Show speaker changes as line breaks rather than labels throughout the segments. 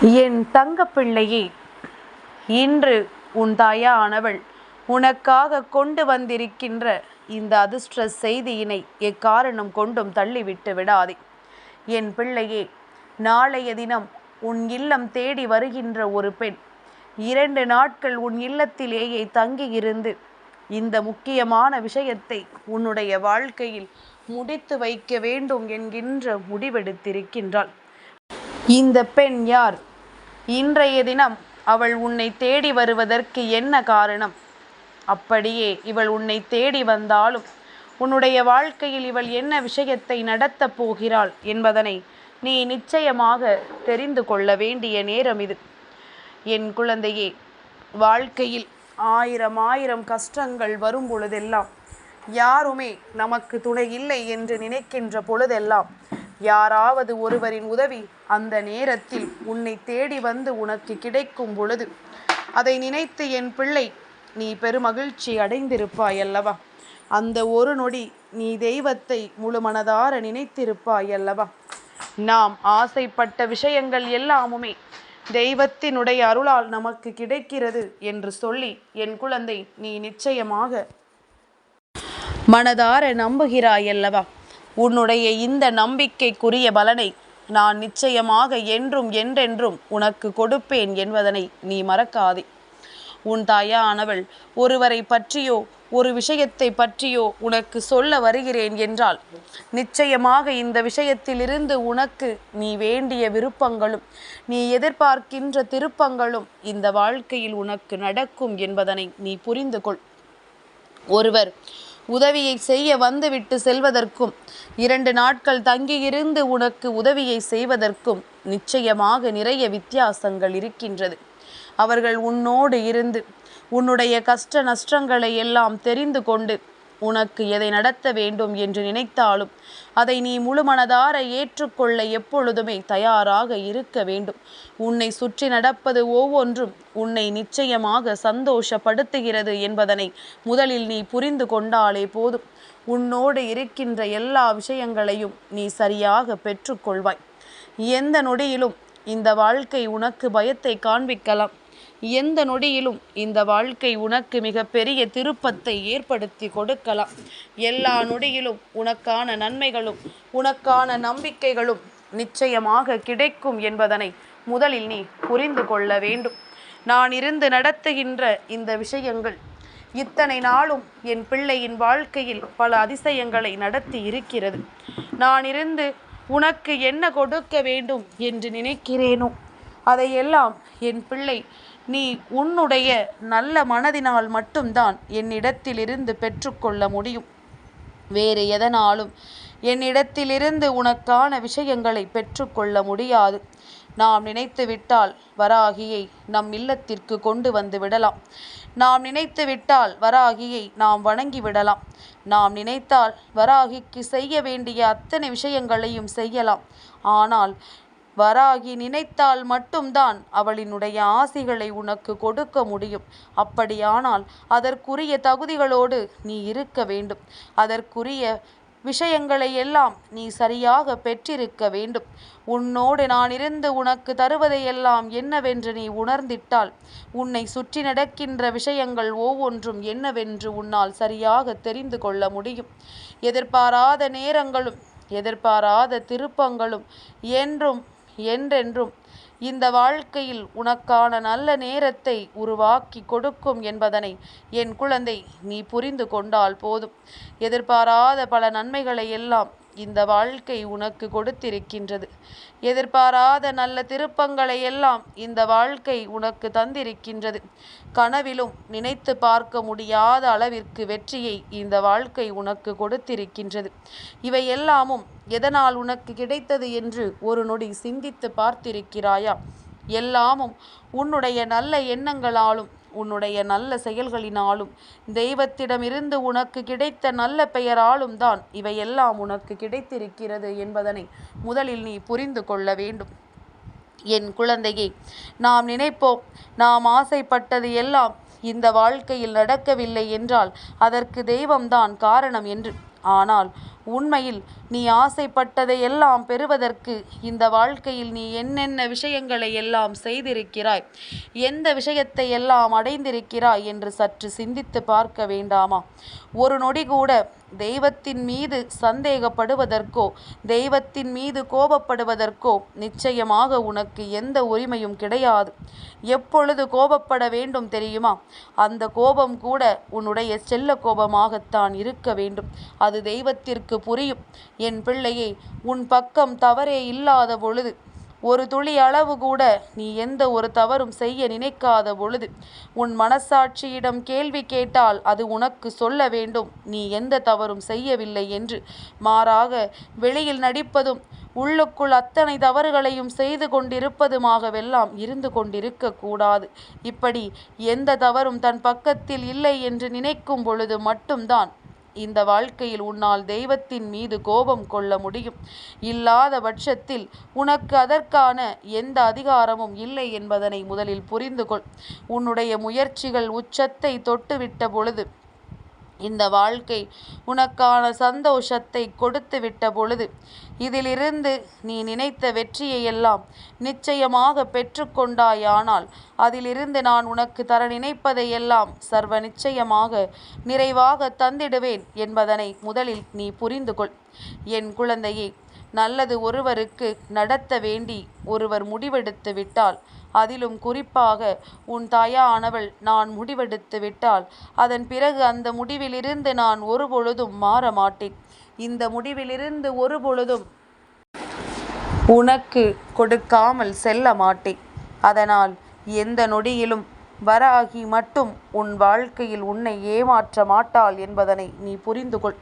என் தங்கப்பிள்ளையே, இன்று உன் தாயானவள் உனக்காக கொண்டு வந்திருக்கின்ற இந்த அதிர்ஷ்ட செய்தியினை எக்காரணம் கொண்டும் தள்ளிவிட்டு விடாதே. என் பிள்ளையே, நாளைய தினம் உன் இல்லம் தேடி வருகின்ற ஒரு பெண் 2 நாட்கள் உன் இல்லத்திலேயே தங்கியிருந்து இந்த முக்கியமான விஷயத்தை உன்னுடைய வாழ்க்கையில் முடித்து வைக்க வேண்டும் என்கின்ற முடிவெடுத்திருக்கின்றாள். இந்த பெண் யார்? இன்றைய தினம் அவள் உன்னை தேடி வருவதற்கு என்ன காரணம்? அப்படியே இவள் உன்னை தேடி வந்தாலும் உன்னுடைய வாழ்க்கையில் இவள் என்ன விஷயத்தை நடத்தப் போகிறாள் என்பதனை நீ நிச்சயமாக தெரிந்து கொள்ள வேண்டிய நேரம் இது. என் குழந்தையே, வாழ்க்கையில் ஆயிரம் கஷ்டங்கள் வரும் பொழுதெல்லாம், யாருமே நமக்கு துணை இல்லை என்று நினைக்கின்ற பொழுதெல்லாம் யாராவது ஒருவரின் உதவி அந்த நேரத்தில் உன்னை தேடி வந்து உனக்கு கிடைக்கும் பொழுது அதை நினைத்து என் பிள்ளை நீ பெருமகிழ்ச்சி அடைந்திருப்பாய் அல்லவா? அந்த ஒரு நொடி நீ தெய்வத்தை முழு மனதார நினைத்திருப்பாய் அல்லவா? நாம் ஆசைப்பட்ட விஷயங்கள் எல்லாமுமே தெய்வத்தினுடைய அருளால் நமக்கு கிடைக்கிறது என்று சொல்லி என் குழந்தை நீ நிச்சயமாக மனதார நம்புகிறாய் அல்லவா? உன்னுடைய இந்த நம்பிக்கைக்குரிய பலனை நான் நிச்சயமாக என்றும் என்றென்றும் உனக்கு கொடுப்பேன் என்பதனை நீ மறக்காதே. உன் தாயானவள் ஒருவரை பற்றியோ ஒரு விஷயத்தை பற்றியோ உனக்கு சொல்ல வருகிறேன் என்றால் நிச்சயமாக இந்த விஷயத்திலிருந்து உனக்கு நீ வேண்டிய விருப்பங்களும் நீ எதிர்பார்க்கின்ற திருப்பங்களும் இந்த வாழ்க்கையில் உனக்கு நடக்கும் என்பதனை நீ புரிந்து கொள். ஒருவர் உதவியை செய்ய வந்துவிட்டு செல்வதற்கும் 2 நாட்கள் தங்கியிருந்து உனக்கு உதவியை செய்வதற்கும் நிச்சயமாக நிறைய வித்தியாசங்கள் இருக்கின்றது. அவர்கள் உன்னோடு இருந்து உன்னுடைய கஷ்ட நஷ்டங்களை எல்லாம் தெரிந்து கொண்டு உனக்கு எதை நடத்த வேண்டும் என்று நினைத்தாலும் அதை நீ முழுமனதார ஏற்றுக்கொள்ள எப்பொழுதுமே தயாராக இருக்க வேண்டும். உன்னை சுற்றி நடப்பது ஒவ்வொன்றும் உன்னை நிச்சயமாக சந்தோஷப்படுத்துகிறது என்பதனை முதலில் நீ புரிந்து கொண்டாலே போதும். உன்னோடு இருக்கின்ற எல்லா விஷயங்களையும் நீ சரியாக பெற்றுக்கொள்வாய். எந்த நொடியிலும் இந்த வாழ்க்கை உனக்கு பயத்தை காண்பிக்கலாம். எந்த நொடியிலும் இந்த வாழ்க்கை உனக்கு மிக பெரிய திருப்பத்தை ஏற்படுத்தி கொடுக்கலாம். எல்லா நொடியிலும் உனக்கான நன்மைகளும் உனக்கான நம்பிக்கைகளும் நிச்சயமாக கிடைக்கும் என்பதனை முதலில் நீ புரிந்து கொள்ள வேண்டும். நான் இருந்து நடத்துகின்ற இந்த விஷயங்கள் இத்தனை நாளும் என் பிள்ளையின் வாழ்க்கையில் பல அதிசயங்களை நடத்தி இருக்கிறது. நான் இருந்து உனக்கு என்ன கொடுக்க வேண்டும் என்று நினைக்கிறேனோ அதையெல்லாம் என் பிள்ளை நீ உன்னுடைய நல்ல மனதினால் மட்டும்தான் என்னிடத்திலிருந்து பெற்றுக்கொள்ள முடியும். வேறு எதனாலும் என்னிடத்திலிருந்து உனக்கான விஷயங்களை பெற்றுக்கொள்ள முடியாது. நாம் நினைத்து விட்டால் வராகியை நம் இல்லத்திற்கு கொண்டு வந்து விடலாம். நாம் நினைத்து விட்டால் வராகியை நாம் வணங்கி விடலாம். நாம் நினைத்தால் வராகிக்கு செய்ய வேண்டிய அத்தனை விஷயங்களையும் செய்யலாம். ஆனால் வராகி நினைத்தால் மட்டும்தான் அவளினுடைய ஆசிகளை உனக்கு கொடுக்க முடியும். அப்படியானால் அதற்குரிய தகுதிகளோடு நீ இருக்க வேண்டும். அதற்குரிய விஷயங்களை எல்லாம் நீ சரியாக பெற்றிருக்க வேண்டும். உன்னோடு நான் இருந்து உனக்கு தருவதையெல்லாம் என்னவென்று நீ உணர்ந்திட்டால் உன்னை சுற்றி நடக்கின்ற விஷயங்கள் ஒவ்வொன்றும் என்னவென்று உன்னால் சரியாக தெரிந்து கொள்ள முடியும். எதிர்பாராத நேரங்களும் எதிர்பாராத திருப்பங்களும் என்றென்றும் இந்த வாழ்க்கையில் உனக்கான நல்ல நேரத்தை உருவாக்கி கொடுக்கும் என்பதனை என் குழந்தை நீ புரிந்து கொண்டால் போதும். எதிர்பாராத பல நன்மைகளை எல்லாம் இந்த வாழ்க்கை உனக்கு கொடுத்திருக்கின்றது. எதிர்பாராத நல்ல திருப்பங்களை எல்லாம் இந்த வாழ்க்கை உனக்கு தந்திருக்கின்றது. கனவிலும் நினைத்து பார்க்க முடியாத அளவிற்கு வெற்றியை இந்த வாழ்க்கை உனக்கு கொடுத்திருக்கின்றது. இவை எல்லாமும் எதனால் உனக்கு கிடைத்தது என்று ஒரு நொடி சிந்தித்து பார்த்திருக்கிறாயா? எல்லாமும் உன்னுடைய நல்ல எண்ணங்களாலும் உன்னுடைய நல்ல செயல்களினாலும் தெய்வத்திடமிருந்து உனக்கு கிடைத்த நல்ல பெயராலும் தான் இவையெல்லாம் உனக்கு கிடைத்திருக்கிறது என்பதனை முதலில் நீ புரிந்து கொள்ள வேண்டும். என் குழந்தையே, நாம் நினைப்போம் நாம் ஆசைப்பட்டது எல்லாம் இந்த வாழ்க்கையில் நடக்கவில்லை என்றால் அதற்கு தெய்வம்தான் காரணம் என்று. ஆனால் உண்மையில் நீ ஆசைப்பட்டதை எல்லாம் பெறுவதற்கு இந்த வாழ்க்கையில் நீ என்னென்ன விஷயங்களை எல்லாம் செய்திருக்கிறாய், எந்த விஷயத்தை எல்லாம் அடைந்திருக்கிறாய் என்று சற்று சிந்தித்து பார்க்க வேண்டாமா? ஒரு நொடி கூட தெய்வத்தின் மீது சந்தேகப்படுவதற்கோ தெய்வத்தின் மீது கோபப்படுவதற்கோ நிச்சயமாக உனக்கு எந்த உரிமையும் கிடையாது. எப்பொழுது கோபப்பட வேண்டும் தெரியுமா? அந்த கோபம் கூட உன்னுடைய செல்ல கோபமாகத்தான் இருக்க வேண்டும். அது தெய்வத்திற்கு புரியும். என் பிள்ளையே, உன் பக்கம் தவறே இல்லாத பொழுது, ஒரு துளி அளவு கூட நீ எந்த ஒரு தவறும் செய்ய நினைக்காத பொழுது, உன் மனசாட்சியிடம் கேள்வி கேட்டால் அது உனக்கு சொல்ல வேண்டும் நீ எந்த தவறும் செய்யவில்லை என்று. மாறாக வெளியில் நடிப்பதும் உள்ளுக்குள் அத்தனை தவறுகளையும் செய்து கொண்டிருப்பதுமாகவெல்லாம் இருந்து கொண்டிருக்க கூடாது. இப்படி எந்த தவறும் தன் பக்கத்தில் இல்லை என்று நினைக்கும் பொழுது மட்டும்தான் இந்த வாழ்க்கையில் உன்னால் தெய்வத்தின் மீது கோபம் கொள்ள முடியும். இல்லாத பட்சத்தில் உனக்கு அதற்கான எந்த அதிகாரமும் இல்லை என்பதனை முதலில் புரிந்து கொள். உன்னுடைய முயற்சிகள் உச்சத்தை தொட்டுவிட்ட பொழுது, இந்த வாழ்க்கை உனக்கான சந்தோஷத்தை கொடுத்து விட்ட பொழுது, இதிலிருந்து நீ நினைத்த வெற்றியையெல்லாம் நிச்சயமாக பெற்றுக்கொண்டாயானால் அதிலிருந்து நான் உனக்கு தர நினைப்பதையெல்லாம் சர்வ நிச்சயமாக நிறைவாக தந்திடுவேன் என்பதனை முதலில் நீ புரிந்து கொள். என் குழந்தையே, நல்லது ஒருவருக்கு நடத்த வேண்டி ஒருவர் முடிவெடுத்து விட்டால், அதிலும் குறிப்பாக உன் தாயானவள் நான் முடிவெடுத்து விட்டால், அதன் பிறகு அந்த முடிவிலிருந்து நான் ஒருபொழுதும் மாற மாட்டேன். இந்த முடிவிலிருந்து ஒருபொழுதும் உனக்கு கொடுக்காமல் செல்ல மாட்டேன். அதனால் எந்த நொடியிலும் வராகி மட்டும் உன் வாழ்க்கையில் உன்னை ஏமாற்ற மாட்டாள் என்பதனை நீ புரிந்து கொள்.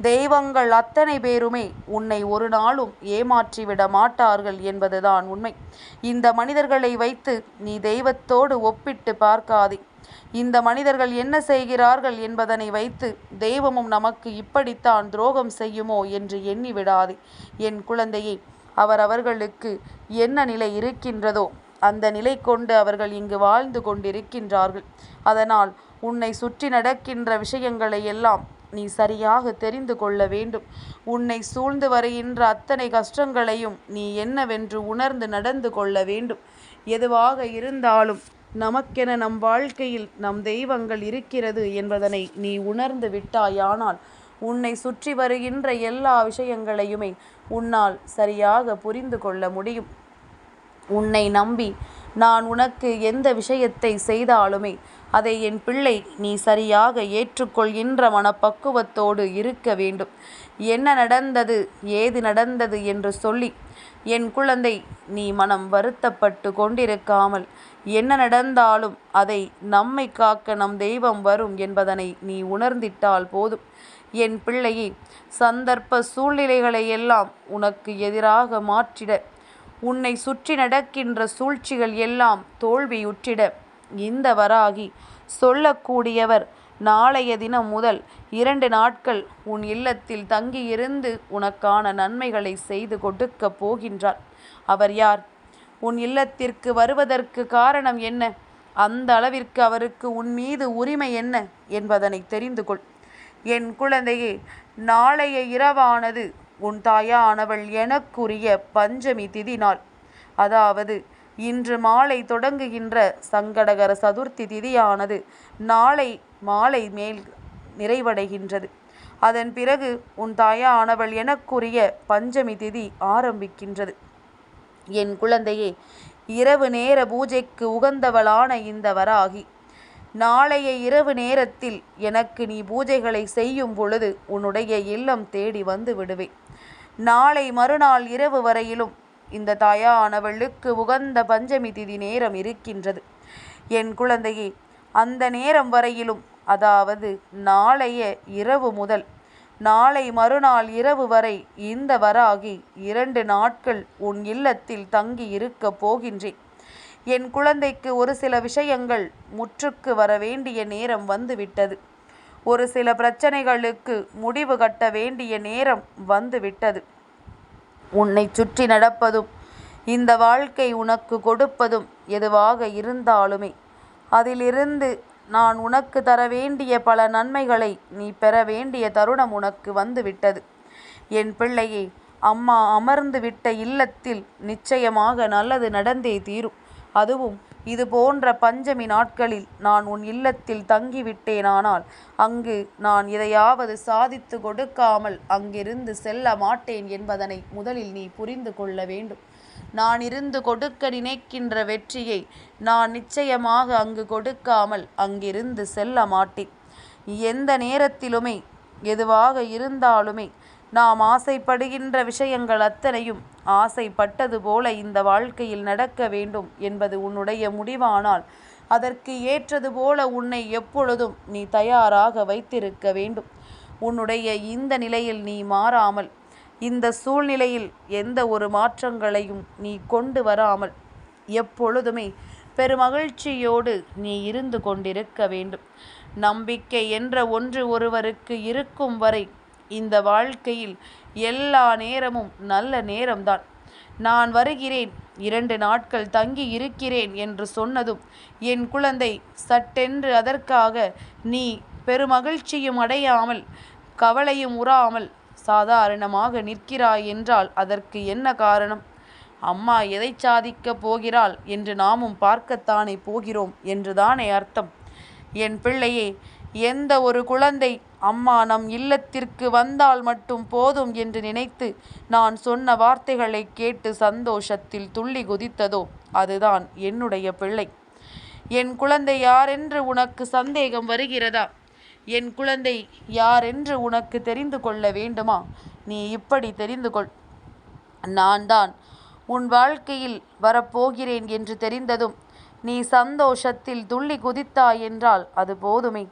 தெய்வங்கள் அத்தனை பேருமே உன்னை ஒரு நாளும் ஏமாற்றிவிட மாட்டார்கள் என்பதுதான் உண்மை. இந்த மனிதர்களை வைத்து நீ தெய்வத்தோடு ஒப்பிட்டு பார்க்காதே. இந்த மனிதர்கள் என்ன செய்கிறார்கள் என்பதனை வைத்து தெய்வமும் நமக்கு இப்படித்தான் துரோகம் செய்யுமோ என்று எண்ணி விடாதே. என் குழந்தையே, அவர்களுக்கு என்ன நிலை இருக்கின்றதோ அந்த நிலை கொண்டு அவர்கள் இங்கு வாழ்ந்து கொண்டிருக்கின்றார்கள். அதனால் உன்னை சுற்றி நடக்கின்ற விஷயங்களை எல்லாம் நீ சரியாக தெரிந்து கொள்ள வேண்டும். உன்னை சூழ்ந்து வருகின்ற அத்தனை கஷ்டங்களையும் நீ என்னவென்று உணர்ந்து நடந்து கொள்ள வேண்டும். எதுவாக இருந்தாலும் நமக்கென நம் வாழ்க்கையில் நம் தெய்வங்கள் இருக்கிறது என்பதனை நீ உணர்ந்து விட்டாயானால் உன்னை சுற்றி வருகின்ற எல்லா விஷயங்களையுமே உன்னால் சரியாக புரிந்து கொள்ள முடியும். உன்னை நம்பி நான் உனக்கு எந்த விஷயத்தை செய்தாலுமே அதை என் பிள்ளை நீ சரியாக ஏற்றுக்கொள்கின்ற மனப்பக்குவத்தோடு இருக்க வேண்டும். என்ன நடந்தது, ஏது நடந்தது என்று சொல்லி என் குழந்தை நீ மனம் வருத்தப்பட்டு கொண்டிருக்காமல், என்ன நடந்தாலும் அதை நம்மை காக்க நம் தெய்வம் வரும் என்பதனை நீ உணர்ந்திட்டால் போதும். என் பிள்ளையே, சந்தர்ப்ப சூழ்நிலைகளை எல்லாம் உனக்கு எதிராக மாற்றிட, உன்னை சுற்றி நடக்கின்ற சூழ்ச்சிகள் எல்லாம் தோல்வியுற்றிட இந்த வராகி சொல்லக்கூடியவர் நாளைய தினம் முதல் 2 நாட்கள் உன் இல்லத்தில் தங்கியிருந்து உனக்கான நன்மைகளை செய்து கொடுக்க போகின்றார். அவர் யார்? உன் இல்லத்திற்கு வருவதற்கு காரணம் என்ன? அந்த அளவிற்கு அவருக்கு உன் மீது உரிமை என்ன என்பதனை தெரிந்து கொள். என் குழந்தையே, நாளைய இரவானது உன் தாயானவள் எனக்குரிய பஞ்சமி திதி நாள். அதாவது இன்று மாலை தொடங்குகின்ற சங்கடகர சதுர்த்தி திதியானது நாளை மாலை மேல் நிறைவடைகின்றது. அதன் பிறகு உன் தாயானவள் எனக்குரிய பஞ்சமி திதி ஆரம்பிக்கின்றது. என் குழந்தையே, இரவு நேர பூஜைக்கு உகந்தவளான இந்த வராகி நாளைய இரவு நேரத்தில் எனக்கு நீ பூஜைகளை செய்யும் பொழுது உன்னுடைய இல்லம் தேடி வந்து விடுவேன். நாளை மறுநாள் இரவு வரையிலும் இந்த தாயானவளுக்கு உகந்த பஞ்சமி திதி நேரம் இருக்கின்றது. என் குழந்தையே, அந்த நேரம் வரையிலும், அதாவது நாளைய இரவு முதல் நாளை மறுநாள் இரவு வரை இந்த வராகி 2 நாட்கள் உன் இல்லத்தில் தங்கி இருக்க போகின்றேன். என் குழந்தைக்கு ஒரு சில விஷயங்கள் முற்றுக்கு வர வேண்டிய நேரம் வந்துவிட்டது. ஒரு சில பிரச்சனைகளுக்கு முடிவு கட்ட வேண்டிய நேரம் வந்துவிட்டது. உன்னை சுற்றி நடப்பதும் இந்த வாழ்க்கை உனக்கு கொடுப்பதும் எதுவாக இருந்தாலுமே அதிலிருந்து நான் உனக்கு தர வேண்டிய பல நன்மைகளை நீ பெற வேண்டிய தருணம் உனக்கு வந்துவிட்டது. என் பிள்ளையே, அம்மா அமர்ந்து விட்ட இல்லத்தில் நிச்சயமாக நல்லது நடந்தே தீரும். அதுவும் இது போன்ற பஞ்சமி நாட்களில் நான் உன் இல்லத்தில் தங்கிவிட்டேனானால் அங்கு நான் எதையாவது சாதித்து கொடுக்காமல் அங்கிருந்து செல்ல மாட்டேன் என்பதனை முதலில் நீ புரிந்து கொள்ள வேண்டும். நான் இருந்து கொடுக்க நினைக்கின்ற வெற்றியை நான் நிச்சயமாக அங்கு கொடுக்காமல் அங்கிருந்து செல்ல மாட்டேன். எந்த நேரத்திலுமே எதுவாக இருந்தாலுமே நாம் ஆசைப்படுகின்ற விஷயங்கள் அத்தனையும் ஆசைப்பட்டது போல இந்த வாழ்க்கையில் நடக்க வேண்டும் என்பது உன்னுடைய முடிவானால் அதற்கு ஏற்றது போல உன்னை எப்பொழுதும் நீ தயாராக வைத்திருக்க வேண்டும். உன்னுடைய இந்த நிலையில் நீ மாறாமல், இந்த சூழ்நிலையில் எந்த ஒரு மாற்றங்களையும் நீ கொண்டு வராமல் எப்பொழுதுமே பெருமகிழ்ச்சியோடு நீ இருந்து கொண்டிருக்க வேண்டும். நம்பிக்கை என்ற ஒன்று ஒருவருக்கு இருக்கும் வரை இந்த வாழ்க்கையில் எல்லா நேரமும் நல்ல நேரம்தான். நான் வருகிறேன், 2 நாட்கள் தங்கி இருக்கிறேன் என்று சொன்னதும் என் குழந்தை சட்டென்று அதற்காக நீ பெருமகிழ்ச்சியும் அடையாமல் கவலையும் உறாமல் சாதாரணமாக நிற்கிறாய் என்றால் அதற்கு என்ன காரணம்? அம்மா எதை சாதிக்கப் போகிறாள் என்று நாமும் பார்க்கத்தானே போகிறோம் என்றுதானே அர்த்தம். என் பிள்ளையே, எந்த ஒரு குழந்தை அம்மா நம் இல்லத்திற்கு வந்தால் மட்டும் போதும் என்று நினைத்து நான் சொன்ன வார்த்தைகளை கேட்டு சந்தோஷத்தில் துள்ளி குதித்ததோ அதுதான் என்னுடைய பிள்ளை. என் குழந்தை யாரென்று உனக்கு சந்தேகம் வருகிறதா? என் குழந்தை யாரென்று உனக்கு தெரிந்து கொள்ள வேண்டுமா? நீ இப்படி தெரிந்து கொள். நான் தான் உன் வாழ்க்கையில் வரப்போகிறேன் என்று தெரிந்ததும் நீ சந்தோஷத்தில் துள்ளி குதித்தாய் என்றால் அது போதுமே.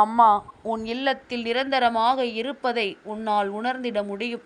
அம்மா உன் இல்லத்தில் நிரந்தரமாக இருப்பதை உன்னால் உணர்ந்திட முடியும்.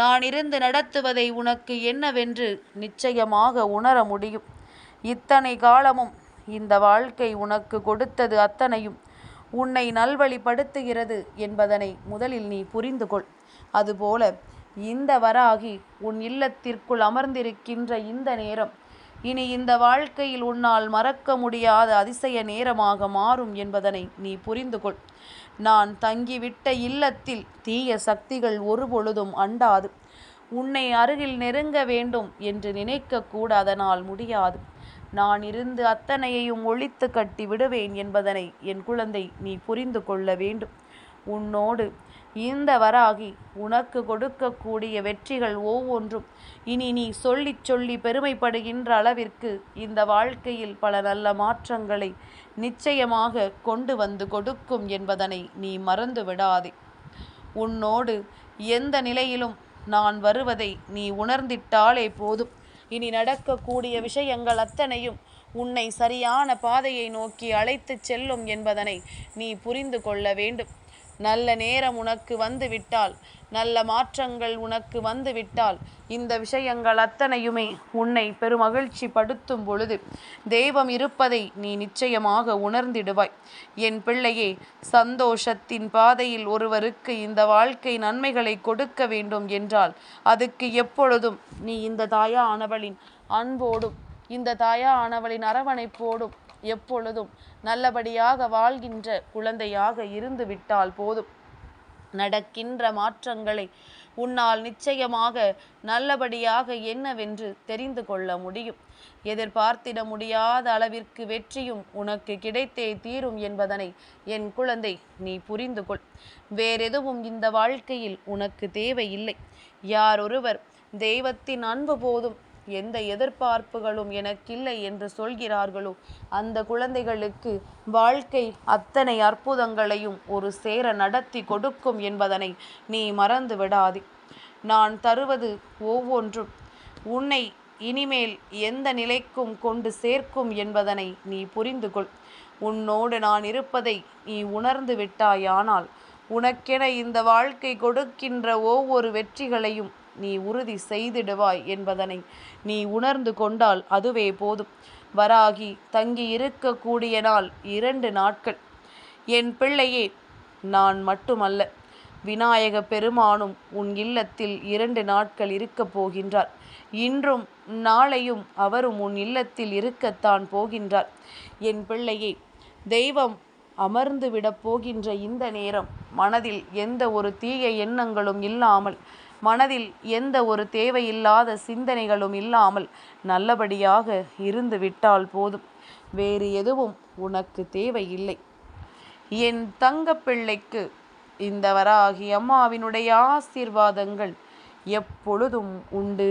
நான் இருந்து நடத்துவதை உனக்கு என்னவென்று நிச்சயமாக உணர முடியும். இத்தனை காலமும் இந்த வாழ்க்கை உனக்கு கொடுத்தது அத்தனையும் உன்னை நல்வழிப்படுத்துகிறது என்பதனை முதலில் நீ புரிந்து கொள். அதுபோல இந்த வராகி உன் இல்லத்திற்குள் அமர்ந்திருக்கின்ற இந்த நேரம் இனி இந்த வாழ்க்கையில் உன்னால் மறக்க முடியாத அதிசய நேரமாக மாறும் என்பதனை நீ புரிந்து கொள். நான் தங்கிவிட்ட இல்லத்தில் தீய சக்திகள் ஒருபொழுதும் அண்டாது. உன்னை அருகில் நெருங்க வேண்டும் என்று நினைக்கக்கூட அதனால் முடியாது. நான் இருந்து அத்தனையையும் ஒழித்து கட்டி விடுவேன் என்பதனை என் குழந்தை நீ புரிந்து கொள்ள வேண்டும். உன்னோடு இந்த வராகி உனக்கு கொடுக்கக்கூடிய வெற்றிகள் ஒவ்வொன்றும் இனி நீ சொல்லி சொல்லி பெருமைப்படுகின்ற அளவிற்கு இந்த வாழ்க்கையில் பல நல்ல மாற்றங்களை நிச்சயமாக கொண்டு வந்து கொடுக்கும் என்பதனை நீ மறந்து விடாதே. உன்னோடு எந்த நிலையிலும் நான் வருவதை நீ உணர்ந்திட்டாலே போதும். இனி நடக்கக்கூடிய விஷயங்கள் அத்தனையும் உன்னை சரியான பாதையை நோக்கி அழைத்து செல்லும் என்பதனை நீ புரிந்து கொள்ள வேண்டும். நல்ல நேரம் உனக்கு வந்துவிட்டால், நல்ல மாற்றங்கள் உனக்கு வந்துவிட்டால், இந்த விஷயங்கள் அத்தனையுமே உன்னை பெருமகிழ்ச்சி படுத்தும் பொழுது தெய்வம் இருப்பதை நீ நிச்சயமாக உணர்ந்திடுவாய். என் பிள்ளையே, சந்தோஷத்தின் பாதையில் ஒருவருக்கு இந்த வாழ்க்கை நன்மைகளை கொடுக்க வேண்டும் என்றால் அதுக்கு எப்பொழுதும் நீ இந்த தாயானவளின் அன்போடும் இந்த தாயானவளின் அரவணைப்போடும் எப்பொழுதும் நல்லபடியாக வாழ்கின்ற குழந்தையாக இருந்து விட்டால் போதும். நடக்கின்ற மாற்றங்களை உன்னால் நிச்சயமாக நல்லபடியாக என்னவென்று தெரிந்து கொள்ள முடியும். எதிர்பார்த்திட முடியாத அளவிற்கு வெற்றியும் உனக்கு கிடைத்தே தீரும் என்பதனை என் குழந்தை நீ புரிந்து கொள். வேறெதுவும் இந்த வாழ்க்கையில் உனக்கு தேவையில்லை. யாரொருவர் தெய்வத்தின் அன்பு போதும், எந்த எதிர்பார்ப்புகளும் எனக்கில்லை என்று சொல்கிறார்களோ அந்த குழந்தைகளுக்கு வாழ்க்கை அத்தனை அற்புதங்களையும் ஒரு சேர நடத்தி கொடுக்கும் என்பதனை நீ மறந்து விடாதே. நான் தருவது ஒவ்வொன்றும் உன்னை இனிமேல் எந்த நிலைக்கும் கொண்டு சேர்க்கும் என்பதனை நீ புரிந்து கொள். உன்னோடு நான் இருப்பதை நீ உணர்ந்து விட்டாயானால் உனக்கென இந்த வாழ்க்கை கொடுக்கின்ற ஒவ்வொரு வெற்றிகளையும் நீ உறுதி செய்திடுவாய் என்பதனை நீ உணர்ந்து கொண்டால் அதுவே போதும். வராகி தங்கி இருக்கக்கூடிய நாள் 2 நாட்கள். என் பிள்ளையே, நான் மட்டுமல்ல, விநாயக பெருமானும் உன் இல்லத்தில் 2 நாட்கள் இருக்கப் போகின்றார். இன்றும் நாளையும் அவரும் உன் இல்லத்தில் இருக்கத்தான் போகின்றார். என் பிள்ளையே, தெய்வம் அமர்ந்து விடப் போகின்ற இந்த நேரம் மனதில் எந்த ஒரு தீய எண்ணங்களும் இல்லாமல் மனதில் எந்த ஒரு தேவையில்லாத சிந்தனைகளும் இல்லாமல் நல்லபடியாக இருந்து விட்டால் போதும். வேறு எதுவும் உனக்கு தேவையில்லை. என் தங்கப்பிள்ளைக்கு இந்த வராகி அம்மாவினுடைய ஆசீர்வாதங்கள் எப்பொழுதும் உண்டு.